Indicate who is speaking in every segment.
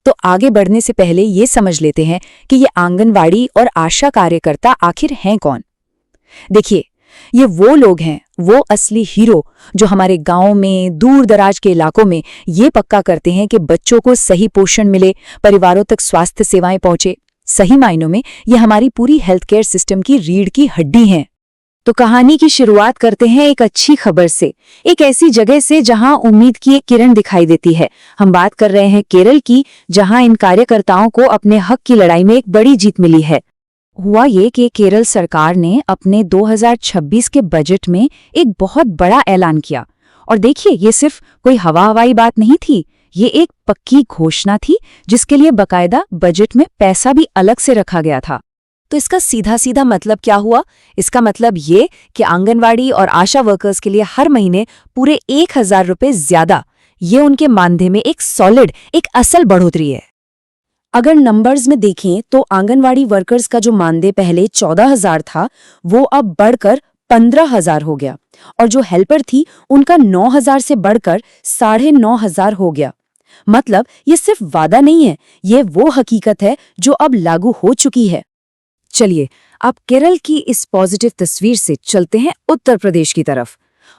Speaker 1: तो आगे बढ़ने से पहले ये समझ लेते हैं कि ये आंगनवाड़ी और आशा कार्यकर्ता आखिर हैं कौन। देखिए, ये वो लोग हैं, वो असली हीरो जो हमारे गांव में, दूर दराज के इलाकों में ये पक्का करते हैं कि बच्चों को सही पोषण मिले, परिवारों तक स्वास्थ्य सेवाएं पहुंचे। सही मायनों में ये हमारी पूरी हेल्थ केयर सिस्टम की रीढ़ की हड्डी हैं। तो कहानी की शुरुआत करते हैं एक अच्छी खबर से, एक ऐसी जगह से जहां उम्मीद की एक किरण दिखाई देती है। हम बात कर रहे हैं केरल की, जहां इन कार्यकर्ताओं को अपने हक की लड़ाई में एक बड़ी जीत मिली है। हुआ ये कि केरल सरकार ने अपने 2026 के बजट में एक बहुत बड़ा ऐलान किया। और देखिए, ये सिर्फ कोई हवाई बात नहीं थी, ये एक पक्की घोषणा थी जिसके लिए बकायदा बजट में पैसा भी अलग से रखा गया था। तो इसका सीधा सीधा मतलब क्या हुआ? इसका मतलब ये कि आंगनवाड़ी और आशा वर्कर्स के लिए हर महीने पूरे 1000 रुपये ज्यादा, ये उनके मानदेय में एक सॉलिड, एक असल बढ़ोतरी है। अगर नंबर्स में देखें तो आंगनवाड़ी वर्कर्स का जो मानदेय पहले 14,000 था, वो अब बढ़कर 15,000 हो गया, और जो हेल्पर थी उनका 9,000 से बढ़कर 9,500 हो गया। मतलब ये सिर्फ वादा नहीं है, ये वो हकीकत है जो अब लागू हो चुकी है। चलिए, अब केरल की इस पॉजिटिव तस्वीर से चलते हैं उत्तर प्रदेश की तरफ,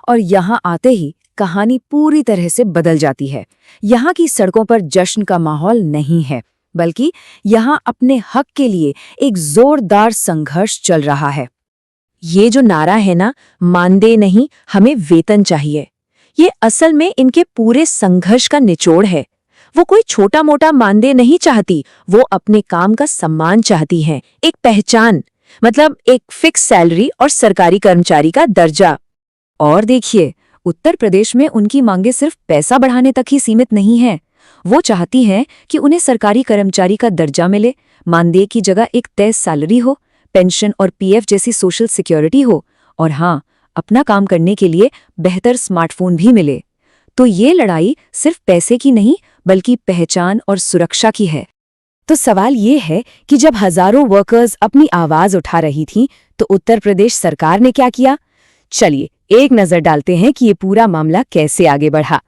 Speaker 1: और यहाँ आते ही कहानी पूरी तरह से बदल जाती है। यहाँ की सड़कों पर जश्न का माहौल नहीं है, बल्कि यहाँ अपने हक के लिए एक जोरदार संघर्ष चल रहा है। ये जो नारा है ना, मानदेय नहीं, हमें वेतन चाहिए, ये असल में इनके पूरे संघर्ष का निचोड़ है। वो कोई छोटा मोटा मानदेय नहीं चाहती, वो अपने काम का सम्मान चाहती हैं, एक पहचान, मतलब एक फिक्स सैलरी और सरकारी कर्मचारी का दर्जा। और देखिए, उत्तर प्रदेश में उनकी मांगे सिर्फ पैसा बढ़ाने तक ही सीमित नहीं है। वो चाहती हैं कि उन्हें सरकारी कर्मचारी का दर्जा मिले, मानदेय की जगह एक तय सैलरी हो, पेंशन और पीएफ जैसी सोशल सिक्योरिटी हो, और हाँ, अपना काम करने के लिए बेहतर स्मार्टफोन भी मिले। तो ये लड़ाई सिर्फ पैसे की नहीं, बल्कि पहचान और सुरक्षा की है। तो सवाल ये है कि जब हजारों वर्कर्स अपनी आवाज उठा रही थीं, तो उत्तर प्रदेश सरकार ने क्या किया? चलिए एक नजर डालते हैं कि ये पूरा मामला कैसे आगे बढ़ा।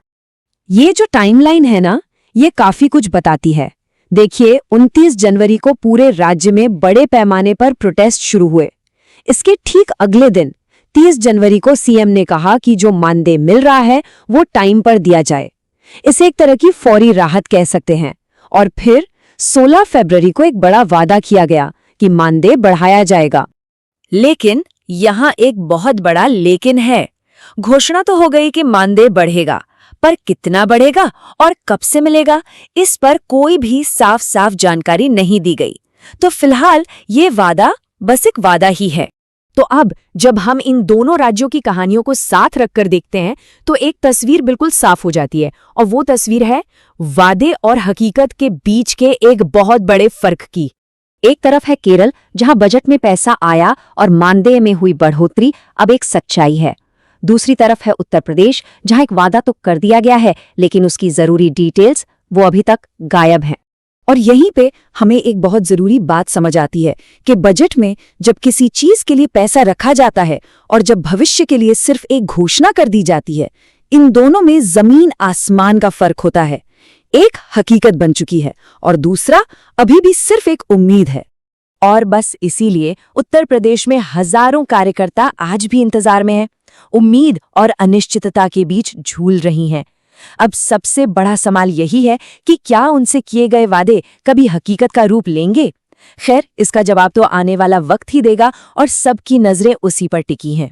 Speaker 1: ये जो टाइमलाइन है ना, ये काफी कुछ बताती है। देखिए, 29 जनवरी को पूरे राज्य में बड़े पैमाने पर प्रोटेस्ट शुरू हुए। इसके ठीक अगले दिन 30 जनवरी को सीएम ने कहा कि जो मानदेय मिल रहा है वो टाइम पर दिया जाए। इसे एक तरह की फौरी राहत कह सकते हैं। और फिर 16 फरवरी को एक बड़ा वादा किया गया कि मानदेय बढ़ाया जाएगा। लेकिन यहाँ एक बहुत बड़ा लेकिन है। घोषणा तो हो गई कि मानदेय बढ़ेगा, पर कितना बढ़ेगा और कब से मिलेगा, इस पर कोई भी साफ साफ जानकारी नहीं दी गई। तो फिलहाल ये वादा बस एक वादा ही है। तो अब जब हम इन दोनों राज्यों की कहानियों को साथ रखकर देखते हैं, तो एक तस्वीर बिल्कुल साफ हो जाती है, और वो तस्वीर है वादे और हकीकत के बीच के एक बहुत बड़े फर्क की। एक तरफ है केरल, जहां बजट में पैसा आया और मानदेय में हुई बढ़ोतरी अब एक सच्चाई है। दूसरी तरफ है उत्तर प्रदेश, जहां एक वादा तो कर दिया गया है, लेकिन उसकी जरूरी डिटेल्स वो अभी तक गायब हैं। और यहीं पे हमें एक बहुत जरूरी बात समझ आती है कि बजट में जब किसी चीज के लिए पैसा रखा जाता है और जब भविष्य के लिए सिर्फ एक घोषणा कर दी जाती है, इन दोनों में जमीन आसमान का फर्क होता है। एक हकीकत बन चुकी है और दूसरा अभी भी सिर्फ एक उम्मीद है। और बस इसीलिए उत्तर प्रदेश में हजारों कार्यकर्ता आज भी इंतजार में हैं, उम्मीद और अनिश्चितता के बीच झूल रही हैं। अब सबसे बड़ा सवाल यही है कि क्या उनसे किए गए वादे कभी हकीकत का रूप लेंगे? खैर, इसका जवाब तो आने वाला वक्त ही देगा, और सबकी नजरें उसी पर टिकी हैं।